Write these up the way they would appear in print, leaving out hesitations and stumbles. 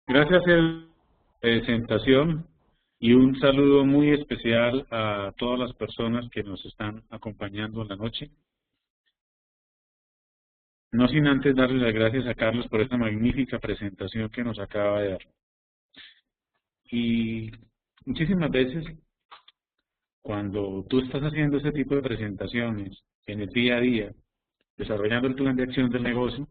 Gracias por la presentación y un saludo muy especial a todas las personas que nos están acompañando en la noche. No sin antes darle las gracias a Carlos por esta magnífica presentación que nos acaba de dar. Y muchísimas veces cuando tú estás haciendo este tipo de presentaciones en el día a día, desarrollando el plan de acción del negocio,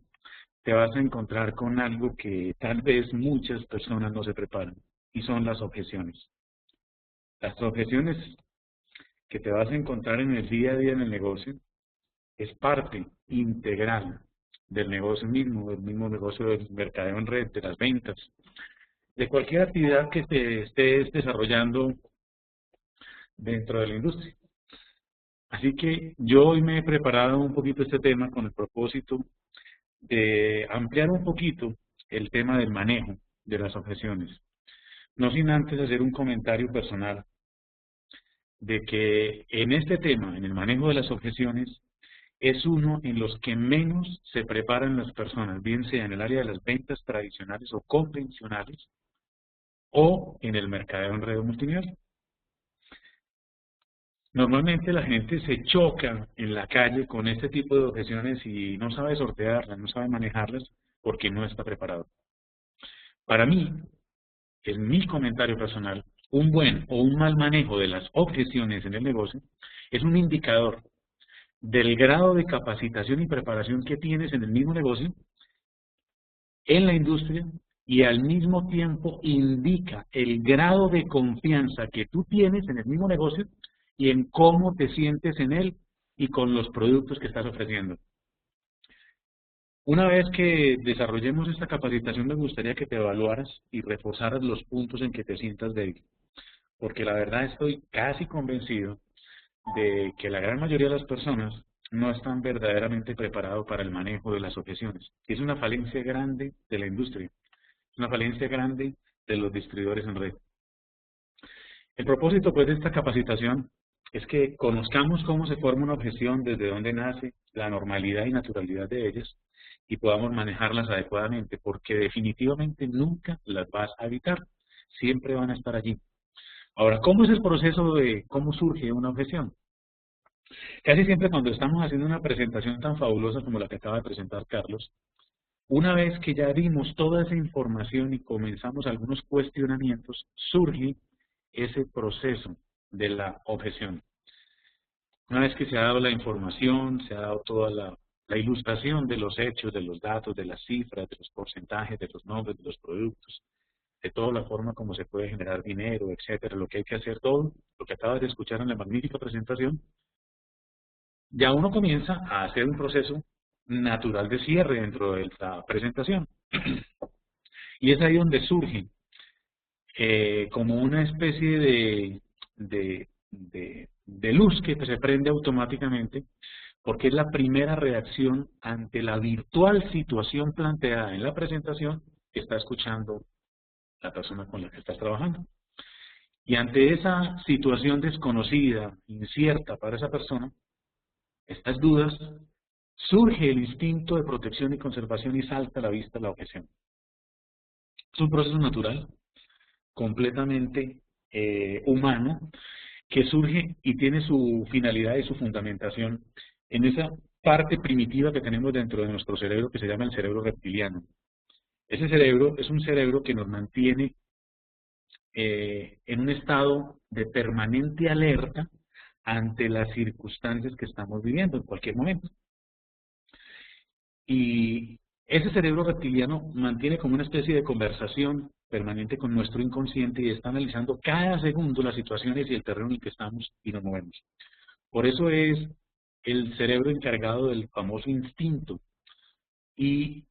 te vas a encontrar con algo que tal vez muchas personas no se preparan, y son las objeciones. Las objeciones que te vas a encontrar en el día a día en el negocio es parte integral del negocio mismo, del mismo negocio del mercadeo en red, de las ventas, de cualquier actividad que te estés desarrollando dentro de la industria. Así que yo hoy me he preparado un poquito este tema con el propósito de ampliar un poquito el tema del manejo de las objeciones. No sin antes hacer un comentario personal de que en este tema, en el manejo de las objeciones, es uno en los que menos se preparan las personas, bien sea en el área de las ventas tradicionales o convencionales, o en el mercadeo en red multinivel. Normalmente la gente se choca en la calle con este tipo de objeciones y no sabe sortearlas, no sabe manejarlas porque no está preparado. Para mí, en mi comentario personal, un buen o un mal manejo de las objeciones en el negocio es un indicador del grado de capacitación y preparación que tienes en el mismo negocio, en la industria, y al mismo tiempo indica el grado de confianza que tú tienes en el mismo negocio y en cómo te sientes en él y con los productos que estás ofreciendo. Una vez que desarrollemos esta capacitación, me gustaría que te evaluaras y reforzaras los puntos en que te sientas débil, porque la verdad estoy casi convencido de que la gran mayoría de las personas no están verdaderamente preparados para el manejo de las objeciones. Es una falencia grande de la industria, es una falencia grande de los distribuidores en red. El propósito pues de esta capacitación es que conozcamos cómo se forma una objeción, desde dónde nace, la normalidad y naturalidad de ellas, y podamos manejarlas adecuadamente, porque definitivamente nunca las vas a evitar, siempre van a estar allí. Ahora, ¿cómo es el proceso de cómo surge una objeción? Casi siempre cuando estamos haciendo una presentación tan fabulosa como la que acaba de presentar Carlos, una vez que ya dimos toda esa información y comenzamos algunos cuestionamientos, surge ese proceso de la objeción. Una vez que se ha dado la información, se ha dado toda la ilustración de los hechos, de los datos, de las cifras, de los porcentajes, de los nombres, de los productos, de toda la forma como se puede generar dinero, etcétera, lo que hay que hacer, todo lo que acabas de escuchar en la magnífica presentación, ya uno comienza a hacer un proceso natural de cierre dentro de la presentación. Y es ahí donde surge como una especie de luz que se prende automáticamente, porque es la primera reacción ante la virtual situación planteada en la presentación que está escuchando la persona con la que estás trabajando. Y ante esa situación desconocida, incierta para esa persona, estas dudas, surge el instinto de protección y conservación y salta a la vista la objeción. Es un proceso natural, completamente humano, que surge y tiene su finalidad y su fundamentación en esa parte primitiva que tenemos dentro de nuestro cerebro que se llama el cerebro reptiliano. Ese cerebro es un cerebro que nos mantiene en un estado de permanente alerta ante las circunstancias que estamos viviendo en cualquier momento. Y ese cerebro reptiliano mantiene como una especie de conversación permanente con nuestro inconsciente y está analizando cada segundo las situaciones y el terreno en el que estamos y nos movemos. Por eso es el cerebro encargado del famoso instinto. Y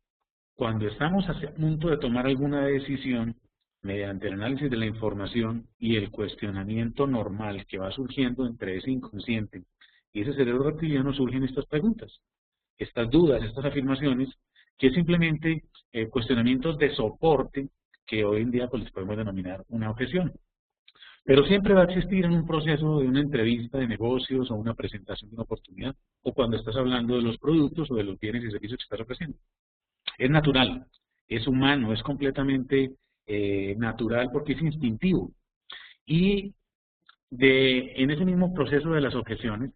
cuando estamos a punto de tomar alguna decisión, mediante el análisis de la información y el cuestionamiento normal que va surgiendo entre ese inconsciente y ese cerebro reptiliano, surgen estas preguntas, estas dudas, estas afirmaciones, que es simplemente cuestionamientos de soporte que hoy en día pues les podemos denominar una objeción. Pero siempre va a existir en un proceso de una entrevista de negocios o una presentación de una oportunidad, o cuando estás hablando de los productos o de los bienes y servicios que estás ofreciendo. Es natural, es humano, es completamente natural porque es instintivo. Y en ese mismo proceso de las objeciones,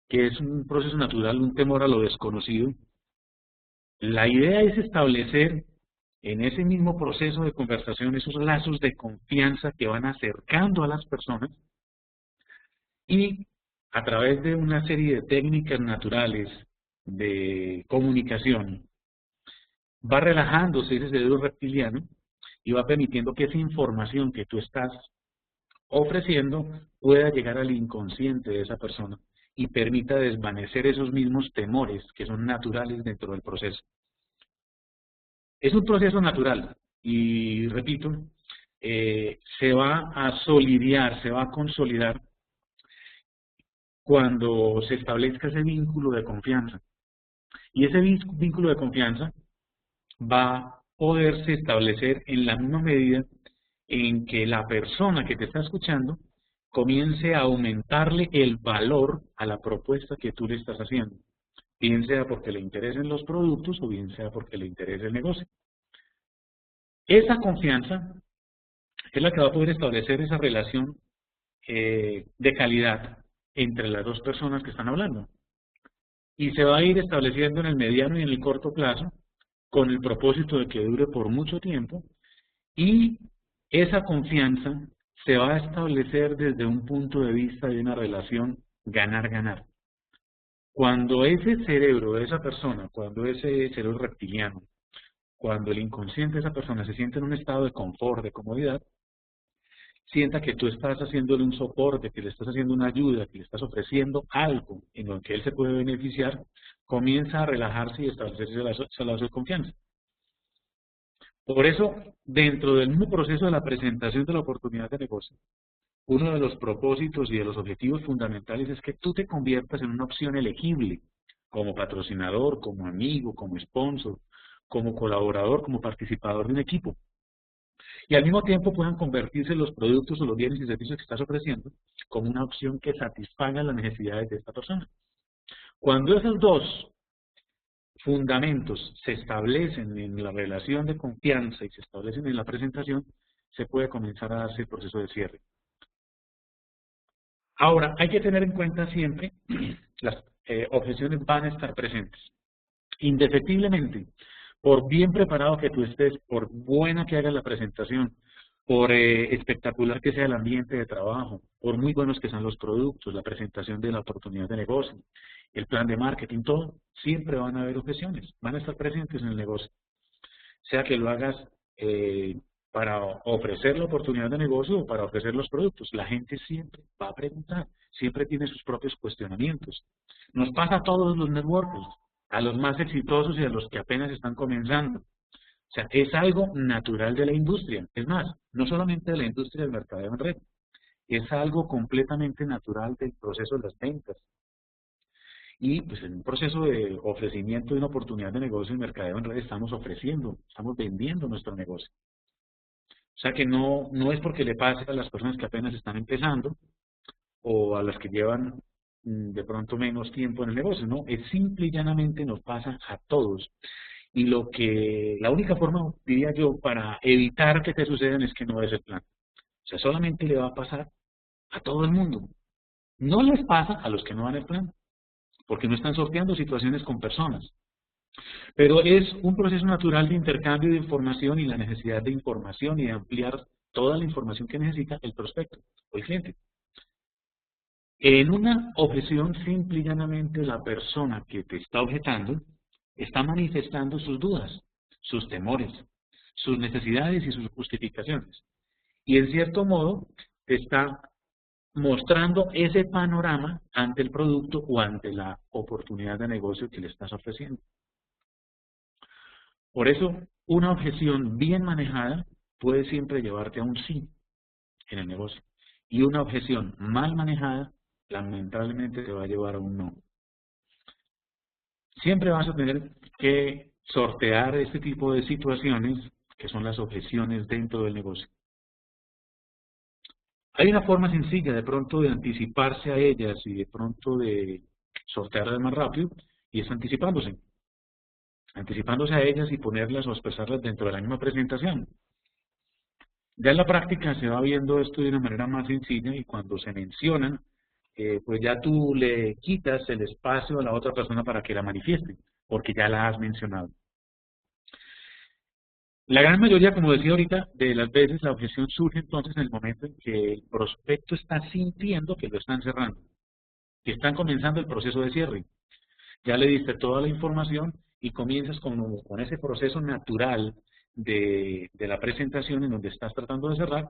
que es un proceso natural, un temor a lo desconocido, la idea es establecer en ese mismo proceso de conversación esos lazos de confianza que van acercando a las personas y a través de una serie de técnicas naturales de comunicación va relajándose ese cerebro reptiliano y va permitiendo que esa información que tú estás ofreciendo pueda llegar al inconsciente de esa persona y permita desvanecer esos mismos temores que son naturales dentro del proceso. Es un proceso natural y, repito, se va a solidar, se va a consolidar cuando se establezca ese vínculo de confianza. Y ese vínculo de confianza va a poderse establecer en la misma medida en que la persona que te está escuchando comience a aumentarle el valor a la propuesta que tú le estás haciendo, bien sea porque le interesen los productos o bien sea porque le interese el negocio. Esa confianza es la que va a poder establecer esa relación de calidad entre las dos personas que están hablando. Y se va a ir estableciendo en el mediano y en el corto plazo con el propósito de que dure por mucho tiempo, y esa confianza se va a establecer desde un punto de vista de una relación ganar-ganar. Cuando ese cerebro de esa persona, cuando ese cerebro reptiliano, cuando el inconsciente de esa persona se siente en un estado de confort, de comodidad, sienta que tú estás haciéndole un soporte, que le estás haciendo una ayuda, que le estás ofreciendo algo en lo que él se puede beneficiar, comienza a relajarse y establecerse ese lazo de confianza. Por eso, dentro del mismo proceso de la presentación de la oportunidad de negocio, uno de los propósitos y de los objetivos fundamentales es que tú te conviertas en una opción elegible, como patrocinador, como amigo, como sponsor, como colaborador, como participador de un equipo. Y al mismo tiempo puedan convertirse los productos o los bienes y servicios que estás ofreciendo como una opción que satisfaga las necesidades de esta persona. Cuando esos dos fundamentos se establecen en la relación de confianza y se establecen en la presentación, se puede comenzar a darse el proceso de cierre. Ahora, hay que tener en cuenta siempre, las objeciones van a estar presentes. Indefectiblemente, por bien preparado que tú estés, por buena que hagas la presentación, por espectacular que sea el ambiente de trabajo, por muy buenos que sean los productos, la presentación de la oportunidad de negocio, el plan de marketing, todo, siempre van a haber objeciones, van a estar presentes en el negocio. Sea que lo hagas para ofrecer la oportunidad de negocio o para ofrecer los productos, la gente siempre va a preguntar, siempre tiene sus propios cuestionamientos. Nos pasa a todos los networkers, a los más exitosos y a los que apenas están comenzando. O sea, es algo natural de la industria. Es más, no solamente de la industria del mercadeo en red, es algo completamente natural del proceso de las ventas. Y pues en un proceso de ofrecimiento de una oportunidad de negocio en mercadeo en red estamos ofreciendo, estamos vendiendo nuestro negocio. O sea que no es porque le pase a las personas que apenas están empezando o a las que llevan de pronto menos tiempo en el negocio, no, es simple y llanamente nos pasa a todos. Y la única forma, diría yo, para evitar que te sucedan es que no des el plan. O sea, solamente le va a pasar a todo el mundo. No les pasa a los que no dan el plan, porque no están sorteando situaciones con personas. Pero es un proceso natural de intercambio de información y la necesidad de información y de ampliar toda la información que necesita el prospecto o el cliente. En una objeción, simple y llanamente, la persona que te está objetando está manifestando sus dudas, sus temores, sus necesidades y sus justificaciones. Y en cierto modo, te está mostrando ese panorama ante el producto o ante la oportunidad de negocio que le estás ofreciendo. Por eso, una objeción bien manejada puede siempre llevarte a un sí en el negocio. Y una objeción mal manejada, lamentablemente, te va a llevar a un no. Siempre vas a tener que sortear este tipo de situaciones que son las objeciones dentro del negocio. Hay una forma sencilla de pronto de anticiparse a ellas y de pronto de sortearlas más rápido, y es anticipándose. Anticipándose a ellas y ponerlas o expresarlas dentro de la misma presentación. Ya en la práctica se va viendo esto de una manera más sencilla y cuando se mencionan, pues ya tú le quitas el espacio a la otra persona para que la manifieste, porque ya la has mencionado. La gran mayoría, como decía ahorita, de las veces la objeción surge entonces en el momento en que el prospecto está sintiendo que lo están cerrando, que están comenzando el proceso de cierre. Ya le diste toda la información y comienzas con ese proceso natural de la presentación en donde estás tratando de cerrar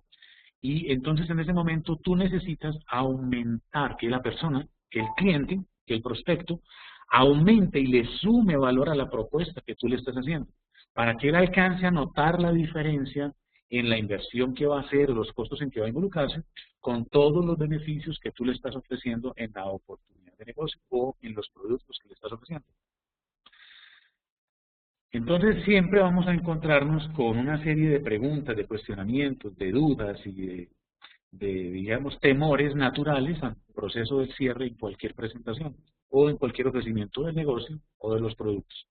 y entonces en ese momento tú necesitas aumentar que la persona, que el cliente, que el prospecto, aumente y le sume valor a la propuesta que tú le estás haciendo, para que él alcance a notar la diferencia en la inversión que va a hacer, los costos en que va a involucrarse, con todos los beneficios que tú le estás ofreciendo en la oportunidad de negocio o en los productos que le estás ofreciendo. Entonces siempre vamos a encontrarnos con una serie de preguntas, de cuestionamientos, de dudas y digamos, temores naturales al proceso del cierre en cualquier presentación o en cualquier ofrecimiento del negocio o de los productos.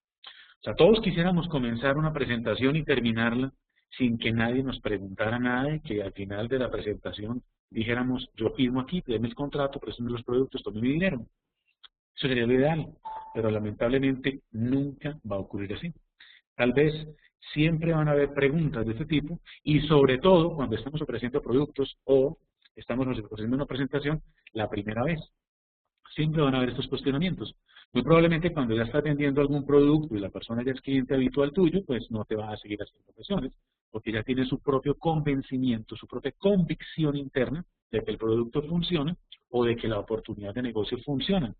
O sea, todos quisiéramos comenzar una presentación y terminarla sin que nadie nos preguntara nada y que al final de la presentación dijéramos, yo firmo aquí, déme el contrato, presente los productos, tome mi dinero. Eso sería lo ideal, pero lamentablemente nunca va a ocurrir así. Tal vez siempre van a haber preguntas de este tipo y sobre todo cuando estamos ofreciendo productos o estamos ofreciendo una presentación la primera vez. Siempre van a haber estos cuestionamientos. Muy probablemente cuando ya estás vendiendo algún producto y la persona ya es cliente habitual tuyo, pues no te va a seguir haciendo objeciones, porque ya tiene su propio convencimiento, su propia convicción interna de que el producto funciona o de que la oportunidad de negocio funciona.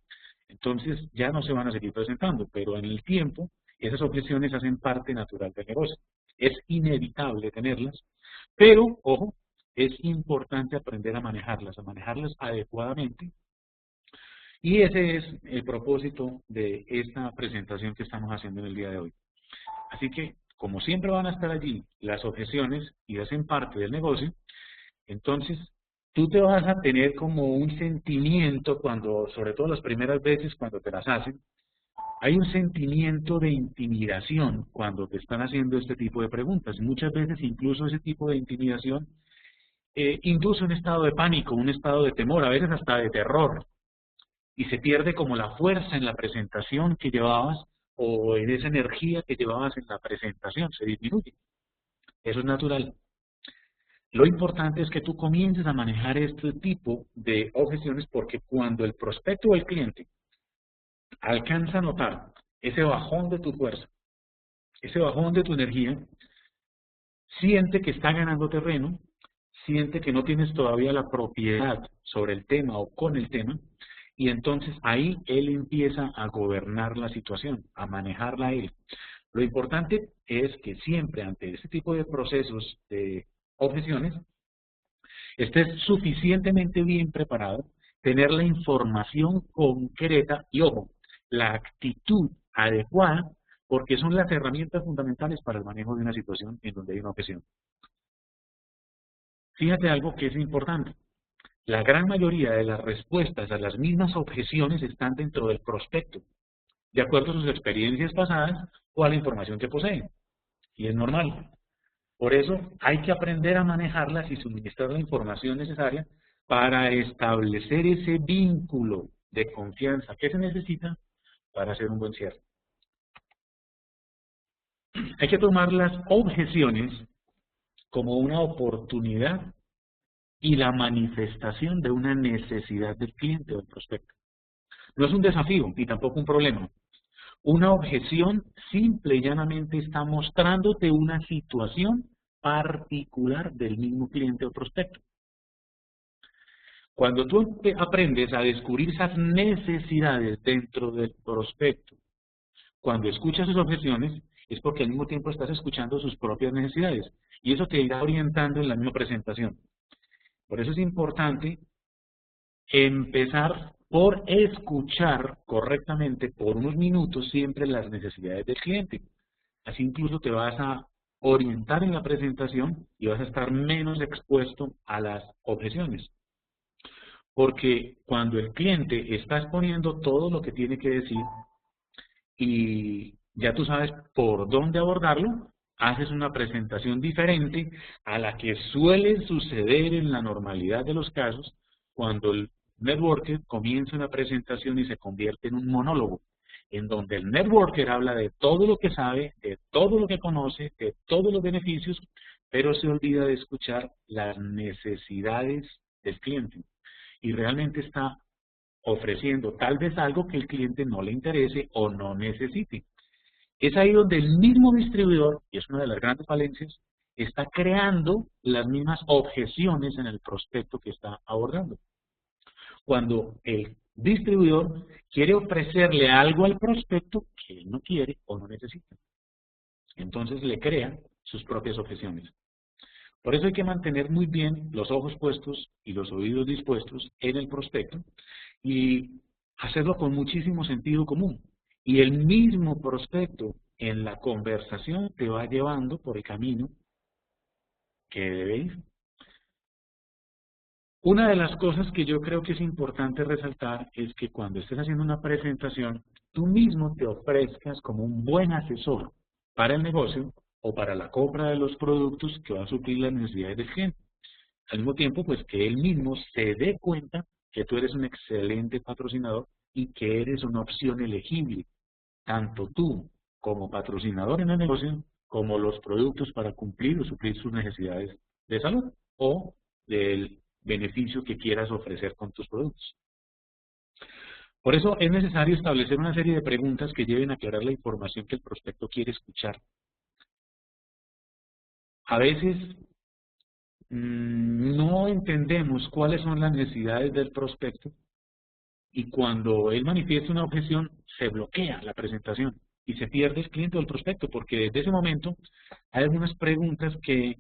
Entonces ya no se van a seguir presentando, pero en el tiempo esas objeciones hacen parte natural del negocio. Es inevitable tenerlas, pero, ojo, es importante aprender a manejarlas adecuadamente. Y ese es el propósito de esta presentación que estamos haciendo en el día de hoy. Así que, como siempre van a estar allí las objeciones y hacen parte del negocio, entonces tú te vas a tener como un sentimiento cuando, sobre todo las primeras veces cuando te las hacen, hay un sentimiento de intimidación cuando te están haciendo este tipo de preguntas. Muchas veces incluso ese tipo de intimidación induce un estado de pánico, un estado de temor, a veces hasta de terror. Y se pierde como la fuerza en la presentación que llevabas o en esa energía que llevabas en la presentación, se disminuye. Eso es natural. Lo importante es que tú comiences a manejar este tipo de objeciones porque cuando el prospecto o el cliente alcanza a notar ese bajón de tu fuerza, ese bajón de tu energía, siente que está ganando terreno, siente que no tienes todavía la propiedad sobre el tema o con el tema, y entonces ahí él empieza a gobernar la situación, a manejarla él. Lo importante es que siempre ante este tipo de procesos de objeciones, estés suficientemente bien preparado, tener la información concreta y, ojo, la actitud adecuada, porque son las herramientas fundamentales para el manejo de una situación en donde hay una objeción. Fíjate algo que es importante. La gran mayoría de las respuestas a las mismas objeciones están dentro del prospecto, de acuerdo a sus experiencias pasadas o a la información que posee. Y es normal. Por eso hay que aprender a manejarlas y suministrar la información necesaria para establecer ese vínculo de confianza que se necesita para hacer un buen cierre. Hay que tomar las objeciones como una oportunidad y la manifestación de una necesidad del cliente o del prospecto. No es un desafío ni tampoco un problema. Una objeción simple y llanamente está mostrándote una situación particular del mismo cliente o prospecto. Cuando tú aprendes a descubrir esas necesidades dentro del prospecto, cuando escuchas sus objeciones, es porque al mismo tiempo estás escuchando sus propias necesidades y eso te irá orientando en la misma presentación. Por eso es importante empezar por escuchar correctamente por unos minutos siempre las necesidades del cliente. Así incluso te vas a orientar en la presentación y vas a estar menos expuesto a las objeciones. Porque cuando el cliente está exponiendo todo lo que tiene que decir y ya tú sabes por dónde abordarlo, haces una presentación diferente a la que suele suceder en la normalidad de los casos cuando el networker comienza una presentación y se convierte en un monólogo, en donde el networker habla de todo lo que sabe, de todo lo que conoce, de todos los beneficios, pero se olvida de escuchar las necesidades del cliente y realmente está ofreciendo tal vez algo que el cliente no le interese o no necesite. Es ahí donde el mismo distribuidor, y es una de las grandes falencias, está creando las mismas objeciones en el prospecto que está abordando. Cuando el distribuidor quiere ofrecerle algo al prospecto que él no quiere o no necesita. Entonces le crea sus propias objeciones. Por eso hay que mantener muy bien los ojos puestos y los oídos dispuestos en el prospecto y hacerlo con muchísimo sentido común. Y el mismo prospecto en la conversación te va llevando por el camino que debe ir. Una de las cosas que yo creo que es importante resaltar es que cuando estés haciendo una presentación, tú mismo te ofrezcas como un buen asesor para el negocio o para la compra de los productos que va a suplir las necesidades del cliente. Al mismo tiempo, pues que él mismo se dé cuenta que tú eres un excelente patrocinador y que eres una opción elegible, tanto tú como patrocinador en el negocio, como los productos para cumplir o suplir sus necesidades de salud o del beneficio que quieras ofrecer con tus productos. Por eso es necesario establecer una serie de preguntas que lleven a aclarar la información que el prospecto quiere escuchar. A veces no entendemos cuáles son las necesidades del prospecto y cuando él manifiesta una objeción se bloquea la presentación y se pierde el cliente o el prospecto porque desde ese momento hay algunas preguntas que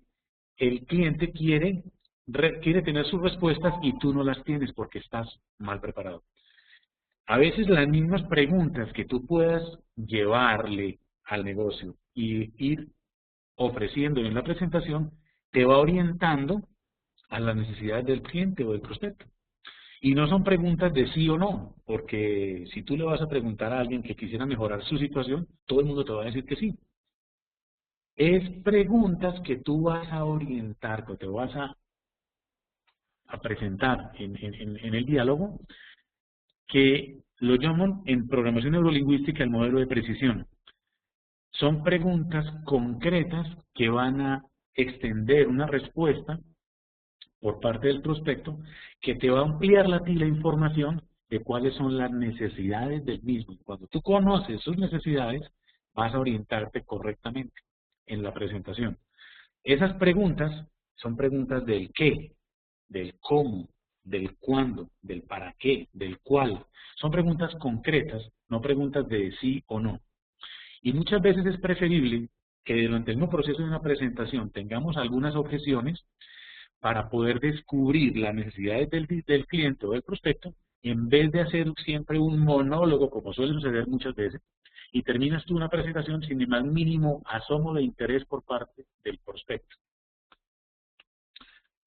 el cliente quiere tener sus respuestas y tú no las tienes porque estás mal preparado. A veces las mismas preguntas que tú puedas llevarle al negocio y ir ofreciendo en la presentación te va orientando a las necesidades del cliente o del prospecto. Y no son preguntas de sí o no, porque si tú le vas a preguntar a alguien que quisiera mejorar su situación, todo el mundo te va a decir que sí. Es preguntas que tú vas a orientar, que te vas a presentar en el diálogo, que lo llaman en programación neurolingüística el modelo de precisión. Son preguntas concretas que van a extender una respuesta por parte del prospecto que te va a ampliar a ti la información de cuáles son las necesidades del mismo. Cuando tú conoces sus necesidades, vas a orientarte correctamente en la presentación. Esas preguntas son preguntas del qué, del cómo, del cuándo, del para qué, del cuál. Son preguntas concretas, no preguntas de sí o no. Y muchas veces es preferible que durante el mismo proceso de una presentación tengamos algunas objeciones para poder descubrir las necesidades del cliente o del prospecto, en vez de hacer siempre un monólogo, como suele suceder muchas veces, y terminas tú una presentación sin el más mínimo asomo de interés por parte del prospecto.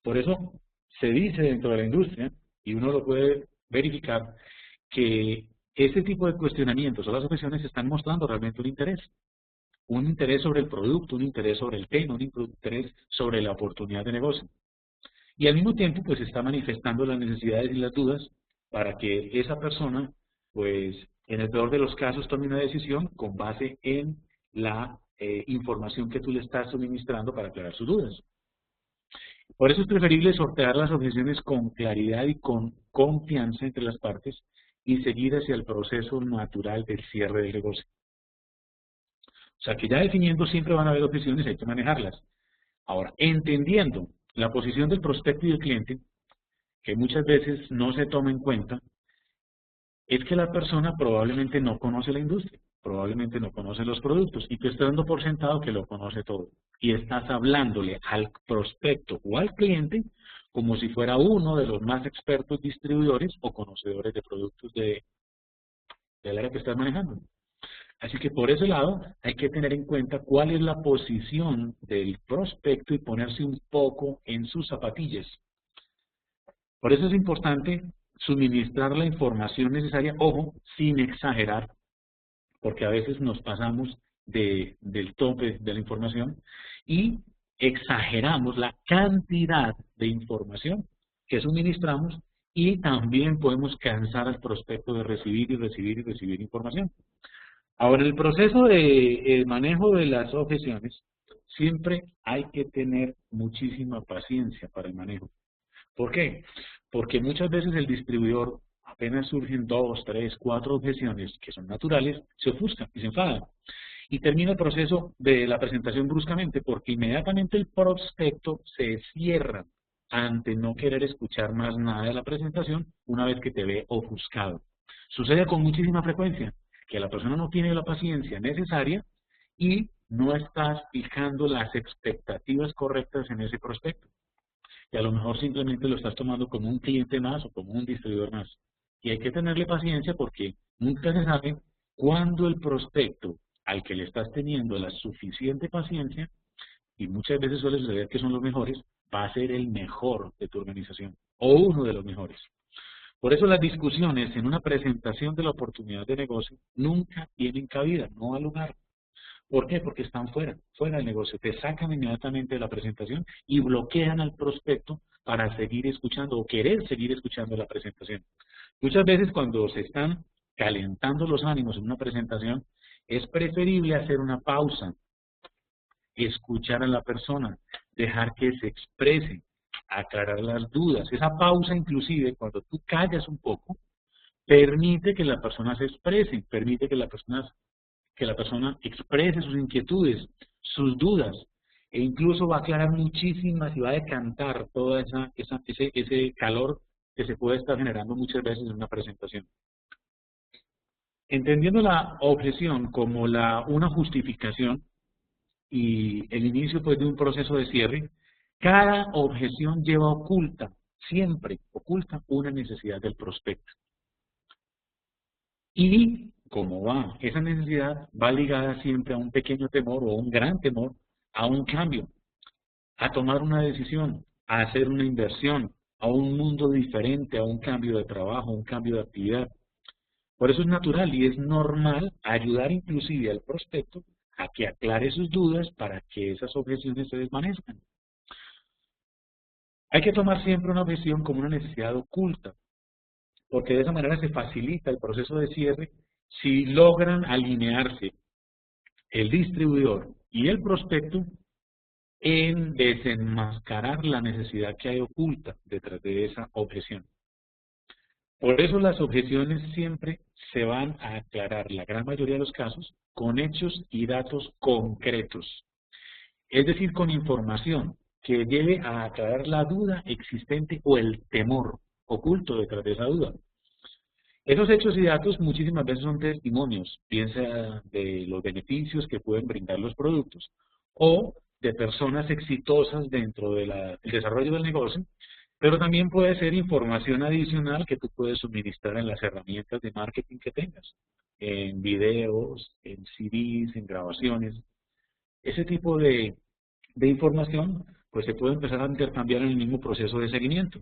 Por eso se dice dentro de la industria, y uno lo puede verificar, que este tipo de cuestionamientos o las objeciones están mostrando realmente un interés sobre el producto, un interés sobre el tema, un interés sobre la oportunidad de negocio. Y al mismo tiempo, pues está manifestando las necesidades y las dudas para que esa persona, pues en el peor de los casos, tome una decisión con base en la información que tú le estás suministrando para aclarar sus dudas. Por eso es preferible sortear las objeciones con claridad y con confianza entre las partes y seguir hacia el proceso natural del cierre del negocio. O sea que ya definiendo siempre van a haber objeciones, hay que manejarlas. Ahora, entendiendo la posición del prospecto y del cliente, que muchas veces no se toma en cuenta, es que la persona probablemente no conoce la industria, probablemente no conoce los productos, y tú estás dando por sentado que lo conoce todo. Y estás hablándole al prospecto o al cliente como si fuera uno de los más expertos distribuidores o conocedores de productos del área que estás manejando. Así que por ese lado hay que tener en cuenta cuál es la posición del prospecto y ponerse un poco en sus zapatillas. Por eso es importante suministrar la información necesaria, ojo, sin exagerar, porque a veces nos pasamos del tope de la información y exageramos la cantidad de información que suministramos y también podemos cansar al prospecto de recibir y recibir y recibir información. Ahora, el proceso de manejo de las objeciones, siempre hay que tener muchísima paciencia para el manejo. ¿Por qué? Porque muchas veces el distribuidor, apenas surgen 2, 3, 4 objeciones que son naturales, se ofusca y se enfada. Y termina el proceso de la presentación bruscamente porque inmediatamente el prospecto se cierra ante no querer escuchar más nada de la presentación una vez que te ve ofuscado. Sucede con muchísima frecuencia que la persona no tiene la paciencia necesaria y no estás fijando las expectativas correctas en ese prospecto. Y a lo mejor simplemente lo estás tomando como un cliente más o como un distribuidor más. Y hay que tenerle paciencia porque nunca se sabe cuándo el prospecto al que le estás teniendo la suficiente paciencia, y muchas veces suele suceder que son los mejores, va a ser el mejor de tu organización o uno de los mejores. Por eso las discusiones en una presentación de la oportunidad de negocio nunca tienen cabida, no al lugar. ¿Por qué? Porque están fuera del negocio. Te sacan inmediatamente de la presentación y bloquean al prospecto para seguir escuchando o querer seguir escuchando la presentación. Muchas veces cuando se están calentando los ánimos en una presentación, es preferible hacer una pausa, escuchar a la persona, dejar que se exprese, aclarar las dudas. Esa pausa inclusive, cuando tú callas un poco, permite que la persona se exprese, permite que la persona exprese sus inquietudes, sus dudas, e incluso va a aclarar muchísimas y va a decantar todo ese calor que se puede estar generando muchas veces en una presentación. Entendiendo la objeción como una justificación y el inicio pues, de un proceso de cierre, cada objeción lleva oculta, siempre oculta, una necesidad del prospecto. Y ¿cómo va? Esa necesidad va ligada siempre a un pequeño temor o un gran temor a un cambio, a tomar una decisión, a hacer una inversión, a un mundo diferente, a un cambio de trabajo, un cambio de actividad. Por eso es natural y es normal ayudar inclusive al prospecto a que aclare sus dudas para que esas objeciones se desvanezcan. Hay que tomar siempre una objeción como una necesidad oculta, porque de esa manera se facilita el proceso de cierre si logran alinearse el distribuidor y el prospecto en desenmascarar la necesidad que hay oculta detrás de esa objeción. Por eso las objeciones siempre se van a aclarar, la gran mayoría de los casos, con hechos y datos concretos. Es decir, con información que lleve a aclarar la duda existente o el temor oculto detrás de esa duda. Esos hechos y datos muchísimas veces son testimonios, piensa de los beneficios que pueden brindar los productos o de personas exitosas dentro del desarrollo del negocio, pero también puede ser información adicional que tú puedes suministrar en las herramientas de marketing que tengas, en videos, en CDs, en grabaciones. Ese tipo de información pues se puede empezar a intercambiar en el mismo proceso de seguimiento.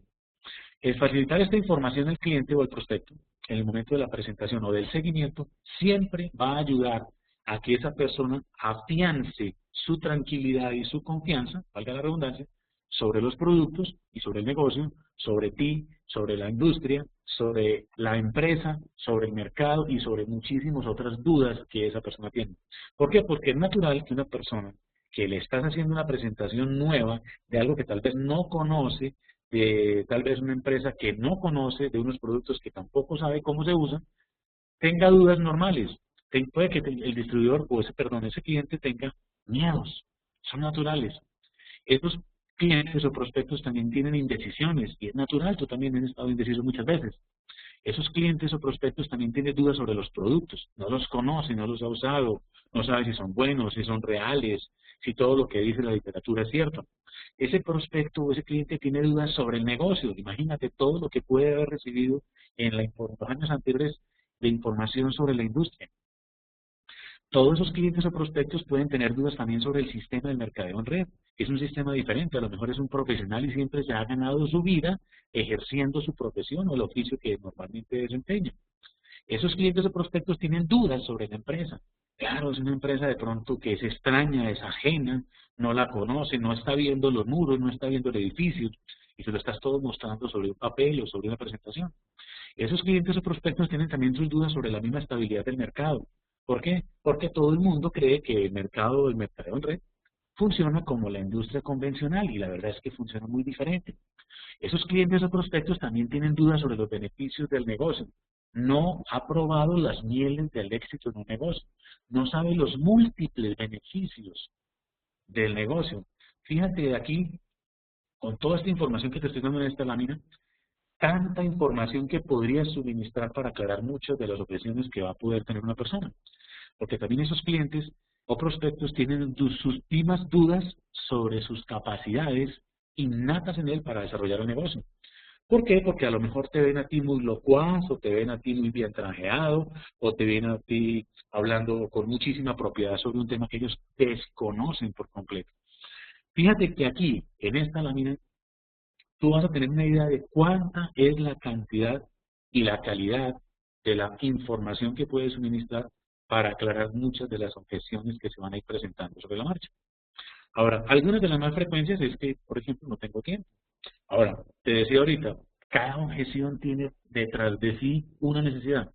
El facilitar esta información al cliente o al prospecto en el momento de la presentación o del seguimiento siempre va a ayudar a que esa persona afiance su tranquilidad y su confianza, valga la redundancia, sobre los productos y sobre el negocio, sobre ti, sobre la industria, sobre la empresa, sobre el mercado y sobre muchísimas otras dudas que esa persona tiene. ¿Por qué? Porque es natural que una persona que le estás haciendo una presentación nueva de algo que tal vez no conoce, de tal vez una empresa que no conoce, de unos productos que tampoco sabe cómo se usan, tenga dudas normales. Puede que el distribuidor o ese cliente tenga miedos, son naturales. Esos clientes o prospectos también tienen indecisiones y es natural, tú también has estado indeciso muchas veces. Esos clientes o prospectos también tienen dudas sobre los productos, no los conoce, no los ha usado, no sabe si son buenos, si son reales, si todo lo que dice la literatura es cierto. Ese prospecto o ese cliente tiene dudas sobre el negocio. Imagínate todo lo que puede haber recibido en los años anteriores de información sobre la industria. Todos esos clientes o prospectos pueden tener dudas también sobre el sistema del mercadeo en red. Es un sistema diferente, a lo mejor es un profesional y siempre se ha ganado su vida ejerciendo su profesión o el oficio que normalmente desempeña. Esos clientes o prospectos tienen dudas sobre la empresa. Claro, es una empresa de pronto que es extraña, es ajena, no la conoce, no está viendo los muros, no está viendo el edificio, y se lo estás todo mostrando sobre un papel o sobre una presentación. Esos clientes o prospectos tienen también sus dudas sobre la misma estabilidad del mercado. ¿Por qué? Porque todo el mundo cree que el mercado del mercadeo en red funciona como la industria convencional y la verdad es que funciona muy diferente. Esos clientes o prospectos también tienen dudas sobre los beneficios del negocio. No ha probado las mieles del éxito en un negocio. No sabe los múltiples beneficios del negocio. Fíjate aquí, con toda esta información que te estoy dando en esta lámina, tanta información que podrías suministrar para aclarar muchas de las objeciones que va a poder tener una persona. Porque también esos clientes o prospectos tienen sus mismas dudas sobre sus capacidades innatas en él para desarrollar el negocio. ¿Por qué? Porque a lo mejor te ven a ti muy locuaz, o te ven a ti muy bien trajeado, o te ven a ti hablando con muchísima propiedad sobre un tema que ellos desconocen por completo. Fíjate que aquí, en esta lámina, tú vas a tener una idea de cuánta es la cantidad y la calidad de la información que puedes suministrar para aclarar muchas de las objeciones que se van a ir presentando sobre la marcha. Ahora, algunas de las más frecuencias es que, por ejemplo, no tengo tiempo. Ahora, te decía ahorita, cada objeción tiene detrás de sí una necesidad.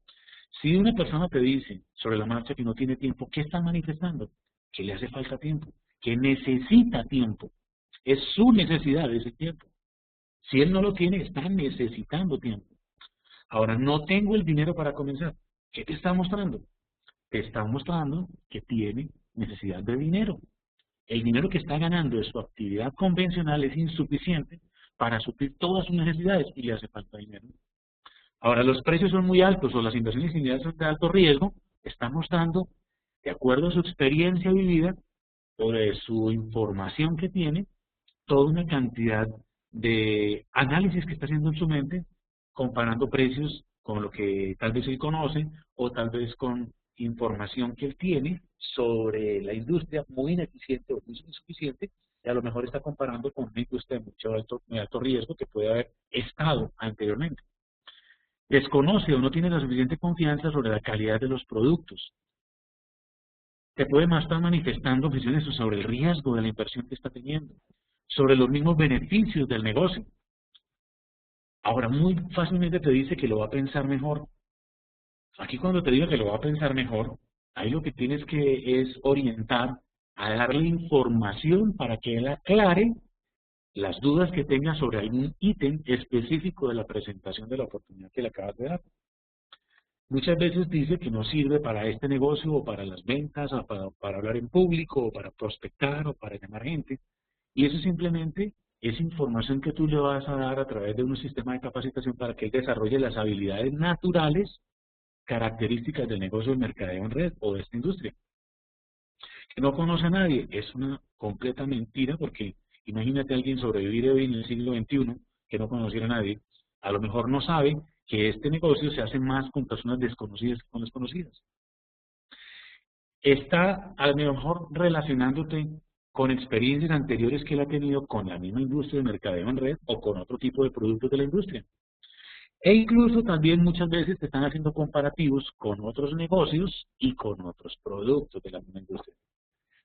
Si una persona te dice sobre la marcha que no tiene tiempo, ¿qué está manifestando? Que le hace falta tiempo, que necesita tiempo. Es su necesidad ese tiempo. Si él no lo tiene, está necesitando tiempo. Ahora, no tengo el dinero para comenzar. ¿Qué te está mostrando? Te está mostrando que tiene necesidad de dinero. El dinero que está ganando de su actividad convencional es insuficiente para suplir todas sus necesidades y le hace falta dinero. Ahora, los precios son muy altos o las inversiones iniciales son de alto riesgo, está mostrando, de acuerdo a su experiencia vivida o de su información que tiene, toda una cantidad de análisis que está haciendo en su mente, comparando precios con lo que tal vez él conoce o tal vez con información que él tiene sobre la industria muy ineficiente o muy insuficiente, y a lo mejor está comparando con una industria de mucho alto riesgo que puede haber estado anteriormente. Desconoce o no tiene la suficiente confianza sobre la calidad de los productos. Te puede más estar manifestando objeciones sobre el riesgo de la inversión que está teniendo, sobre los mismos beneficios del negocio. Ahora, muy fácilmente te dice que lo va a pensar mejor. Aquí cuando te digo que lo va a pensar mejor, ahí lo que tienes que es orientar a darle información para que él aclare las dudas que tenga sobre algún ítem específico de la presentación de la oportunidad que le acabas de dar. Muchas veces dice que no sirve para este negocio o para las ventas, o para hablar en público, o para prospectar, o para llamar gente. Y eso simplemente es información que tú le vas a dar a través de un sistema de capacitación para que él desarrolle las habilidades naturales, características del negocio de mercadeo en red o de esta industria. Que no conoce a nadie es una completa mentira porque imagínate a alguien sobrevivir hoy en el siglo XXI que no conociera a nadie. A lo mejor no sabe que este negocio se hace más con personas desconocidas que con desconocidas. Está a lo mejor relacionándote con experiencias anteriores que él ha tenido con la misma industria de mercadeo en red o con otro tipo de productos de la industria. E incluso también muchas veces te están haciendo comparativos con otros negocios y con otros productos de la misma industria.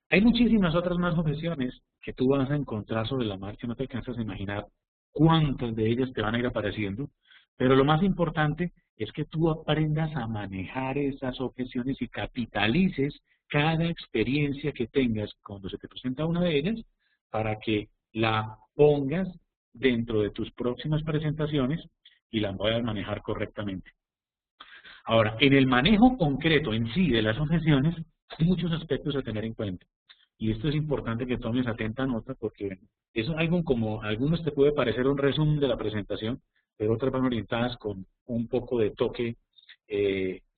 Hay muchísimas otras más objeciones que tú vas a encontrar sobre la marcha, no te alcanzas a imaginar cuántas de ellas te van a ir apareciendo, pero lo más importante es que tú aprendas a manejar esas objeciones y capitalices cada experiencia que tengas cuando se te presenta una de ellas para que la pongas dentro de tus próximas presentaciones y la puedas manejar correctamente. Ahora, en el manejo concreto en sí de las objeciones, hay muchos aspectos a tener en cuenta. Y esto es importante que tomes atenta nota porque eso es algo como a algunos te puede parecer un resumen de la presentación, pero otras van orientadas con un poco de toque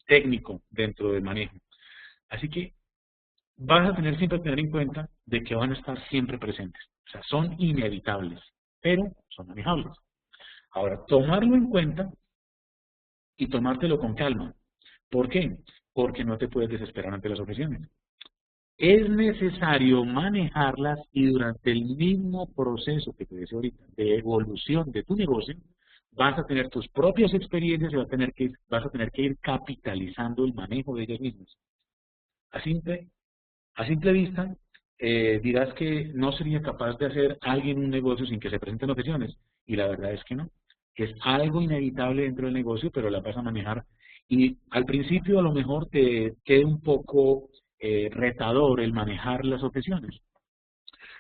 técnico dentro del manejo. Así que vas a tener siempre que tener en cuenta de que van a estar siempre presentes. O sea, son inevitables, pero son manejables. Ahora, tomarlo en cuenta y tomártelo con calma. ¿Por qué? Porque no te puedes desesperar ante las objeciones. Es necesario manejarlas y durante el mismo proceso que te decía ahorita de evolución de tu negocio, vas a tener tus propias experiencias y vas a tener que ir capitalizando el manejo de ellas mismas. A simple vista, dirás que no sería capaz de hacer alguien un negocio sin que se presenten objeciones, y la verdad es que no. Es algo inevitable dentro del negocio, pero la vas a manejar. Y al principio a lo mejor te quede un poco retador el manejar las objeciones.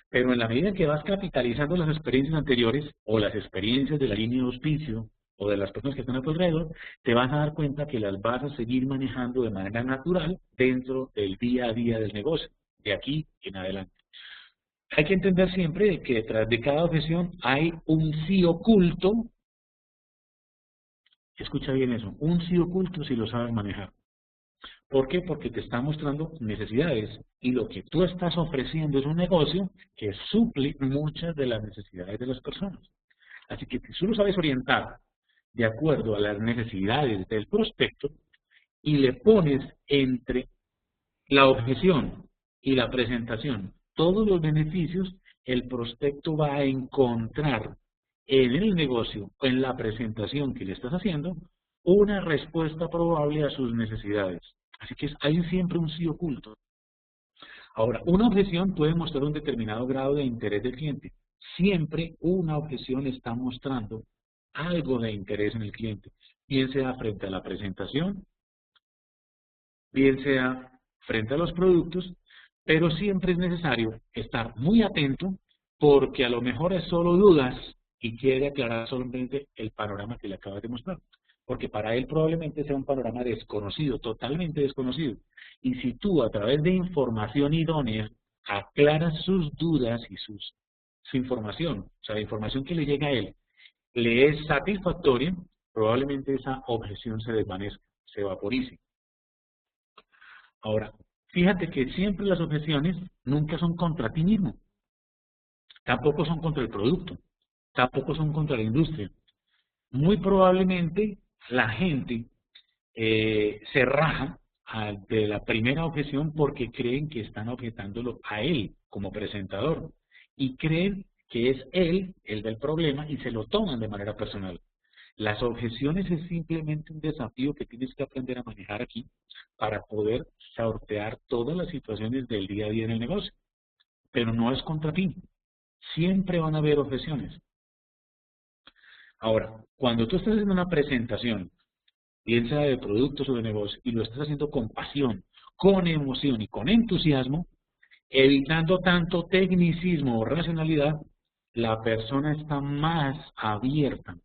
Pero en la medida en que vas capitalizando las experiencias anteriores o las experiencias de la línea de auspicio o de las personas que están a tu alrededor, te vas a dar cuenta que las vas a seguir manejando de manera natural dentro del día a día del negocio, de aquí en adelante. Hay que entender siempre que detrás de cada objeción hay un sí oculto. Escucha bien eso, un sí oculto si lo sabes manejar. ¿Por qué? Porque te está mostrando necesidades y lo que tú estás ofreciendo es un negocio que suple muchas de las necesidades de las personas. Así que si tú lo sabes orientar de acuerdo a las necesidades del prospecto y le pones entre la objeción y la presentación todos los beneficios, el prospecto va a encontrar en el negocio o en la presentación que le estás haciendo una respuesta probable a sus necesidades. Así que hay siempre un sí oculto. Ahora, una objeción puede mostrar un determinado grado de interés del cliente. Siempre una objeción está mostrando algo de interés en el cliente, bien sea frente a la presentación, bien sea frente a los productos, pero siempre es necesario estar muy atento porque a lo mejor es solo dudas y quiere aclarar solamente el panorama que le acabas de mostrar. Porque para él probablemente sea un panorama desconocido, totalmente desconocido. Y si tú a través de información idónea aclaras sus dudas y su información, o sea, la información que le llega a él, le es satisfactoria, probablemente esa objeción se desvanezca, se vaporice. Ahora, fíjate que siempre las objeciones nunca son contra ti mismo, tampoco son contra el producto, tampoco son contra la industria. Muy probablemente la gente se raja de la primera objeción porque creen que están objetándolo a él como presentador y creen que es él el del problema y se lo toman de manera personal. Las objeciones es simplemente un desafío que tienes que aprender a manejar aquí para poder sortear todas las situaciones del día a día en el negocio. Pero no es contra ti. Siempre van a haber objeciones. Ahora, cuando tú estás haciendo una presentación, bien sea de productos o de negocio, y lo estás haciendo con pasión, con emoción y con entusiasmo, evitando tanto tecnicismo o racionalidad, la persona está más abierta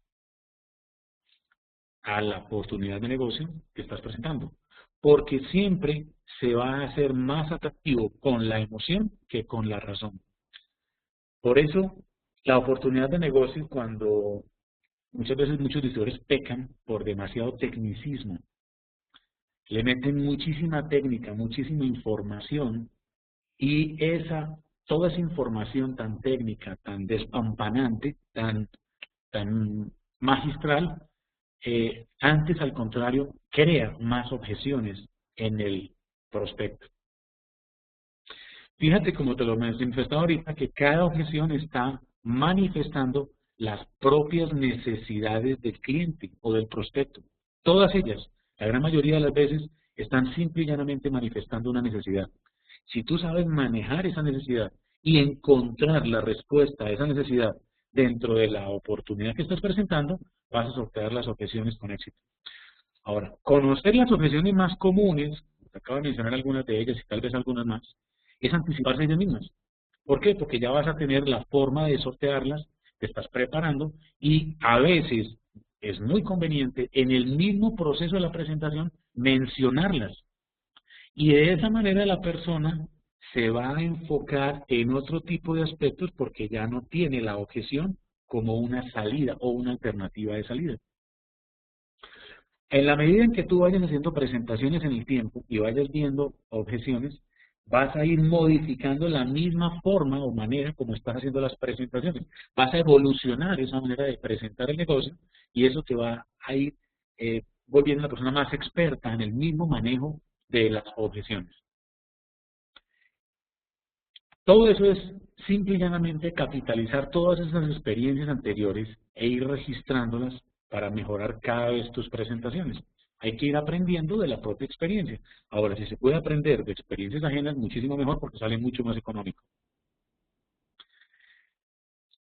a la oportunidad de negocio que estás presentando, porque siempre se va a hacer más atractivo con la emoción que con la razón. Por eso, la oportunidad de negocio, cuando muchas veces muchos distribuidores pecan por demasiado tecnicismo, le meten muchísima técnica, muchísima información, y toda esa información tan técnica, tan despampanante, tan magistral, antes al contrario, crea más objeciones en el prospecto. Fíjate, como te lo manifestaba ahorita, que cada objeción está manifestando las propias necesidades del cliente o del prospecto. Todas ellas, la gran mayoría de las veces, están simple y llanamente manifestando una necesidad. Si tú sabes manejar esa necesidad y encontrar la respuesta a esa necesidad dentro de la oportunidad que estás presentando, vas a sortear las objeciones con éxito. Ahora, conocer las objeciones más comunes, te acabo de mencionar algunas de ellas y tal vez algunas más, es anticiparse a ellas mismas. ¿Por qué? Porque ya vas a tener la forma de sortearlas, te estás preparando y a veces es muy conveniente en el mismo proceso de la presentación mencionarlas. Y de esa manera la persona se va a enfocar en otro tipo de aspectos porque ya no tiene la objeción como una salida o una alternativa de salida. En la medida en que tú vayas haciendo presentaciones en el tiempo y vayas viendo objeciones, vas a ir modificando la misma forma o manera como estás haciendo las presentaciones. Vas a evolucionar esa manera de presentar el negocio y eso te va a ir volviendo a la persona más experta en el mismo manejo de las objeciones. Todo eso es simple y llanamente capitalizar todas esas experiencias anteriores e ir registrándolas para mejorar cada vez tus presentaciones. Hay que ir aprendiendo de la propia experiencia. Ahora, si se puede aprender de experiencias ajenas, muchísimo mejor porque sale mucho más económico.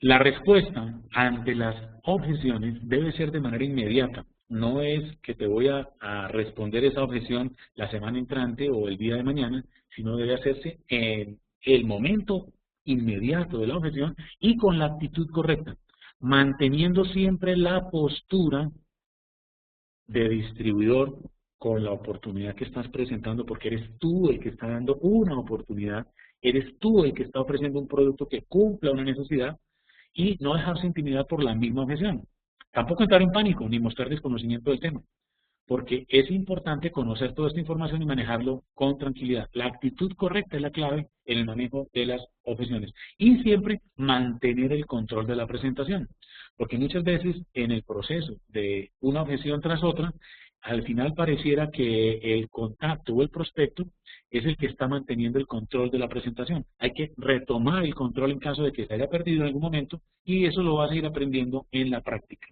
La respuesta ante las objeciones debe ser de manera inmediata. No es que te voy a responder esa objeción la semana entrante o el día de mañana, sino debe hacerse en el momento inmediato de la objeción y con la actitud correcta, manteniendo siempre la postura de distribuidor con la oportunidad que estás presentando, porque eres tú el que está dando una oportunidad, eres tú el que está ofreciendo un producto que cumpla una necesidad, y no dejarse intimidar por la misma objeción. Tampoco entrar en pánico ni mostrar desconocimiento del tema, porque es importante conocer toda esta información y manejarlo con tranquilidad. La actitud correcta es la clave en el manejo de las objeciones. Y siempre mantener el control de la presentación, porque muchas veces en el proceso de una objeción tras otra, al final pareciera que el contacto o el prospecto es el que está manteniendo el control de la presentación. Hay que retomar el control en caso de que se haya perdido en algún momento y eso lo vas a ir aprendiendo en la práctica.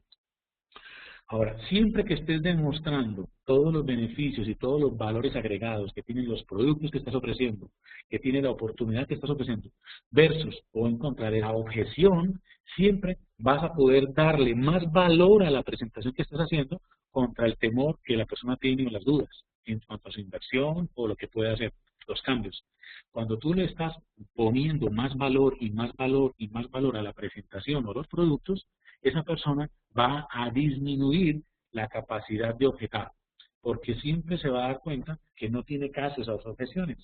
Ahora, siempre que estés demostrando todos los beneficios y todos los valores agregados que tienen los productos que estás ofreciendo, que tiene la oportunidad que estás ofreciendo, versus o en contra de la objeción, siempre vas a poder darle más valor a la presentación que estás haciendo contra el temor que la persona tiene o las dudas en cuanto a su inversión o lo que puede hacer, los cambios. Cuando tú le estás poniendo más valor y más valor y más valor a la presentación o los productos, esa persona va a disminuir la capacidad de objetar, porque siempre se va a dar cuenta que no tiene caso esas objeciones.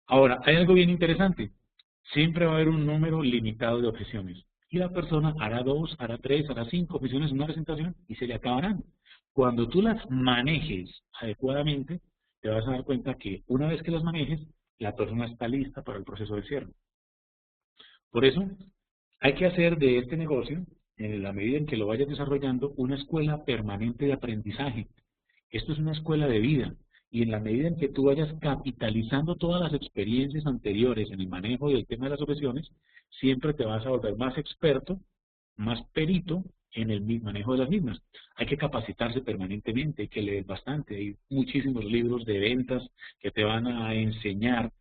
Ahora, hay algo bien interesante. Siempre va a haber un número limitado de objeciones. Y la persona hará 2, hará 3, hará 5 objeciones en una presentación y se le acabarán. Cuando tú las manejes adecuadamente, te vas a dar cuenta que una vez que las manejes, la persona está lista para el proceso de cierre. Por eso, hay que hacer de este negocio, en la medida en que lo vayas desarrollando, una escuela permanente de aprendizaje. Esto es una escuela de vida. Y en la medida en que tú vayas capitalizando todas las experiencias anteriores en el manejo del tema de las objeciones, siempre te vas a volver más experto, más perito en el manejo de las mismas. Hay que capacitarse permanentemente, hay que leer bastante. Hay muchísimos libros de ventas que te van a enseñar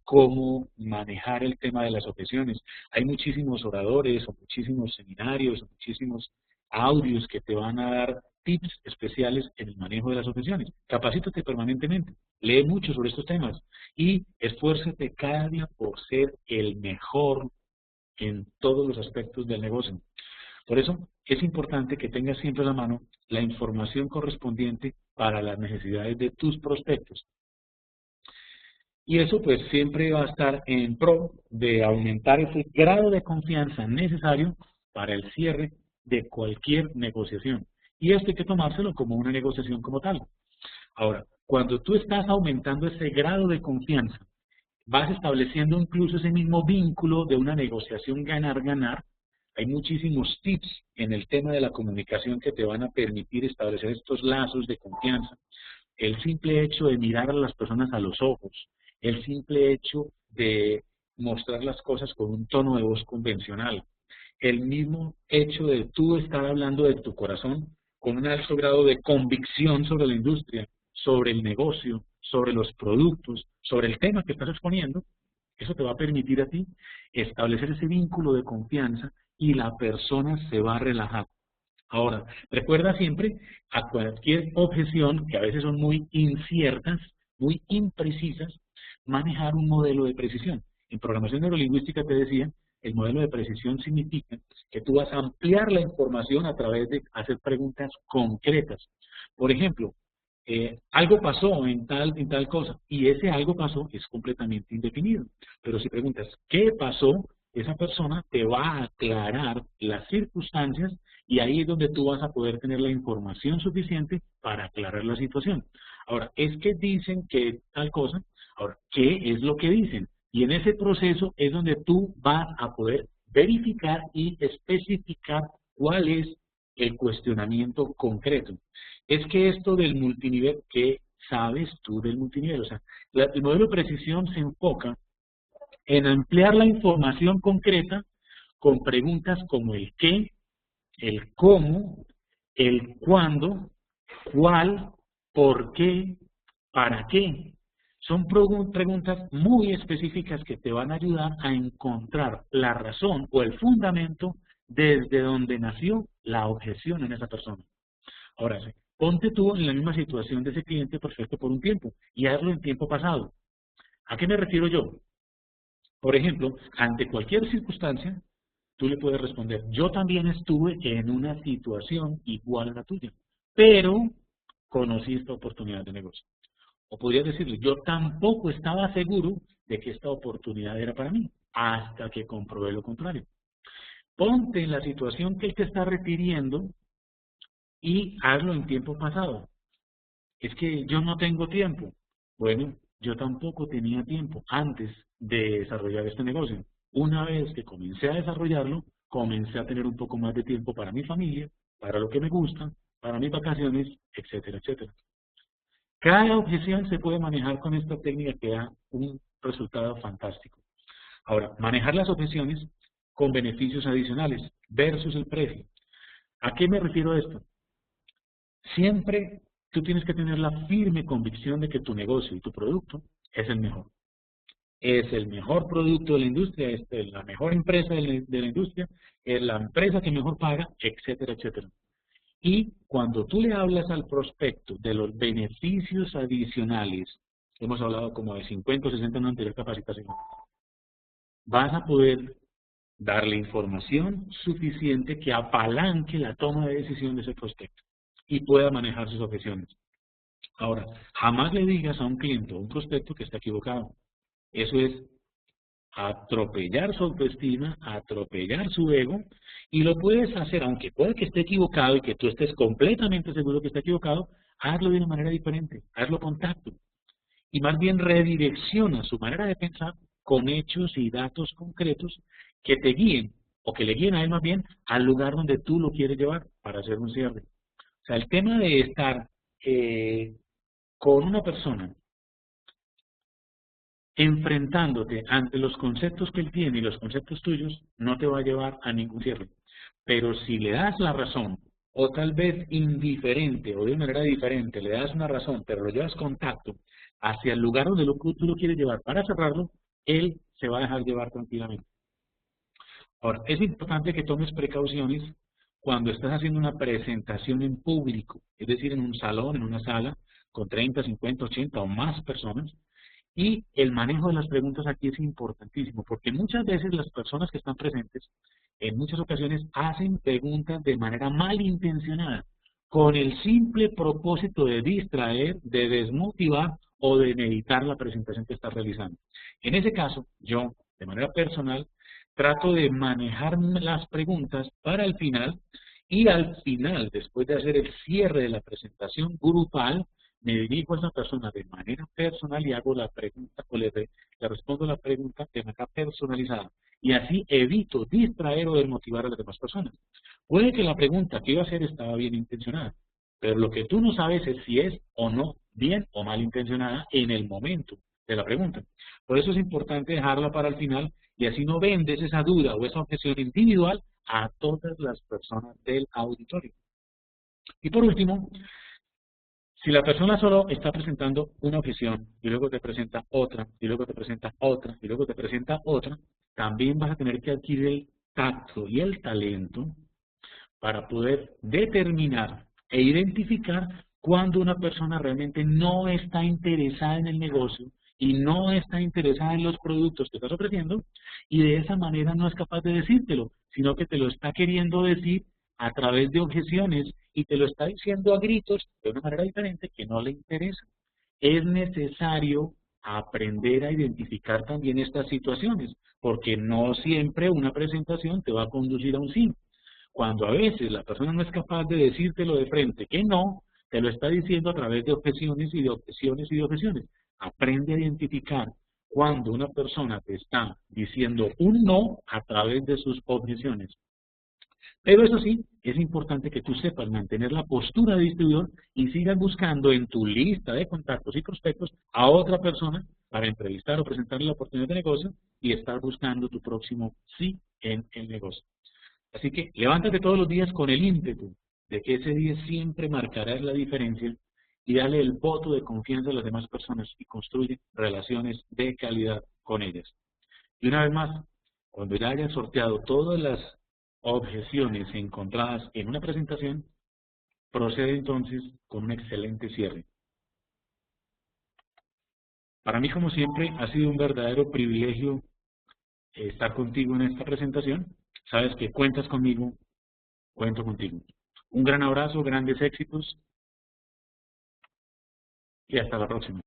cómo manejar el tema de las objeciones. Hay muchísimos oradores, o muchísimos seminarios, o muchísimos audios que te van a dar tips especiales en el manejo de las objeciones. Capacítate permanentemente, lee mucho sobre estos temas y esfuérzate cada día por ser el mejor en todos los aspectos del negocio. Por eso es importante que tengas siempre a la mano la información correspondiente para las necesidades de tus prospectos. Y eso pues siempre va a estar en pro de aumentar ese grado de confianza necesario para el cierre de cualquier negociación. Y esto hay que tomárselo como una negociación como tal. Ahora, cuando tú estás aumentando ese grado de confianza, vas estableciendo incluso ese mismo vínculo de una negociación ganar-ganar. Hay muchísimos tips en el tema de la comunicación que te van a permitir establecer estos lazos de confianza. El simple hecho de mirar a las personas a los ojos, el simple hecho de mostrar las cosas con un tono de voz convencional, el mismo hecho de tú estar hablando de tu corazón con un alto grado de convicción sobre la industria, sobre el negocio, sobre los productos, sobre el tema que estás exponiendo, eso te va a permitir a ti establecer ese vínculo de confianza y la persona se va a relajar. Ahora, recuerda siempre a cualquier objeción, que a veces son muy inciertas, muy imprecisas, manejar un modelo de precisión. En programación neurolingüística te decía, el modelo de precisión significa que tú vas a ampliar la información a través de hacer preguntas concretas. Por ejemplo, algo pasó en tal cosa, y ese algo pasó es completamente indefinido. Pero si preguntas, ¿qué pasó? Esa persona te va a aclarar las circunstancias y ahí es donde tú vas a poder tener la información suficiente para aclarar la situación. Ahora, es que dicen que tal cosa, ahora, ¿qué es lo que dicen? Y en ese proceso es donde tú vas a poder verificar y especificar cuál es el cuestionamiento concreto. Es que esto del multinivel, ¿qué sabes tú del multinivel? O sea, el modelo de precisión se enfoca en ampliar la información concreta con preguntas como el qué, el cómo, el cuándo, cuál, por qué, para qué. Son preguntas muy específicas que te van a ayudar a encontrar la razón o el fundamento desde donde nació la objeción en esa persona. Ahora sí, ponte tú en la misma situación de ese cliente perfecto por un tiempo y hazlo en tiempo pasado. ¿A qué me refiero yo? Por ejemplo, ante cualquier circunstancia, tú le puedes responder, yo también estuve en una situación igual a la tuya, pero conocí esta oportunidad de negocio. O podrías decirle, yo tampoco estaba seguro de que esta oportunidad era para mí, hasta que comprobé lo contrario. Ponte en la situación que él te está refiriendo y hazlo en tiempo pasado. Es que yo no tengo tiempo. Bueno, yo tampoco tenía tiempo antes de desarrollar este negocio. Una vez que comencé a desarrollarlo, comencé a tener un poco más de tiempo para mi familia, para lo que me gusta, para mis vacaciones, etcétera, etcétera. Cada objeción se puede manejar con esta técnica que da un resultado fantástico. Ahora, manejar las objeciones con beneficios adicionales versus el precio. ¿A qué me refiero a esto? Siempre tú tienes que tener la firme convicción de que tu negocio y tu producto es el mejor. Es el mejor producto de la industria, es la mejor empresa de la industria, es la empresa que mejor paga, etcétera, etcétera. Y cuando tú le hablas al prospecto de los beneficios adicionales, hemos hablado como de 50 o 60 en una anterior capacitación, vas a poder darle información suficiente que apalanque la toma de decisión de ese prospecto y pueda manejar sus objeciones. Ahora, jamás le digas a un cliente o a un prospecto que está equivocado. Eso es atropellar su autoestima, atropellar su ego, y lo puedes hacer, aunque puede que esté equivocado y que tú estés completamente seguro que está equivocado, hazlo de una manera diferente, hazlo con tacto, y más bien redirecciona su manera de pensar con hechos y datos concretos que te guíen, o que le guíen a él más bien, al lugar donde tú lo quieres llevar para hacer un cierre. O sea, el tema de estar con una persona enfrentándote ante los conceptos que él tiene y los conceptos tuyos, no te va a llevar a ningún cierre. Pero si le das la razón, o tal vez indiferente o de una manera diferente, le das una razón, pero lo llevas con tacto hacia el lugar donde tú lo quieres llevar para cerrarlo, él se va a dejar llevar tranquilamente. Ahora, es importante que tomes precauciones cuando estás haciendo una presentación en público, es decir, en un salón, en una sala, con 30, 50, 80 o más personas, y el manejo de las preguntas aquí es importantísimo, porque muchas veces las personas que están presentes, en muchas ocasiones, hacen preguntas de manera malintencionada, con el simple propósito de distraer, de desmotivar o de meditar la presentación que estás realizando. En ese caso, yo, de manera personal, trato de manejar las preguntas para el final, y al final, después de hacer el cierre de la presentación grupal, me dirijo a esa persona de manera personal y hago la pregunta, o le respondo la pregunta de manera personalizada. Y así evito distraer o desmotivar a las demás personas. Puede que la pregunta que iba a hacer estaba bien intencionada, pero lo que tú no sabes es si es o no bien o mal intencionada en el momento de la pregunta. Por eso es importante dejarla para el final y así no vendes esa duda o esa objeción individual a todas las personas del auditorio. Y por último, si la persona solo está presentando una objeción y luego te presenta otra, y luego te presenta otra, y luego te presenta otra, también vas a tener que adquirir el tacto y el talento para poder determinar e identificar cuando una persona realmente no está interesada en el negocio y no está interesada en los productos que estás ofreciendo, y de esa manera no es capaz de decírtelo, sino que te lo está queriendo decir a través de objeciones y te lo está diciendo a gritos de una manera diferente que no le interesa. Es necesario aprender a identificar también estas situaciones, porque no siempre una presentación te va a conducir a un sí. Cuando a veces la persona no es capaz de decírtelo de frente que no, te lo está diciendo a través de objeciones y de objeciones y de objeciones. Aprende a identificar cuando una persona te está diciendo un no a través de sus objeciones. Pero eso sí, es importante que tú sepas mantener la postura de distribuidor y sigas buscando en tu lista de contactos y prospectos a otra persona para entrevistar o presentarle la oportunidad de negocio y estar buscando tu próximo sí en el negocio. Así que levántate todos los días con el ímpetu de que ese día siempre marcará la diferencia y dale el voto de confianza a las demás personas y construye relaciones de calidad con ellas. Y una vez más, cuando ya hayas sorteado todas las objeciones encontradas en una presentación, procede entonces con un excelente cierre. Para mí, como siempre, ha sido un verdadero privilegio estar contigo en esta presentación. Sabes que cuentas conmigo, cuento contigo. Un gran abrazo, grandes éxitos y hasta la próxima.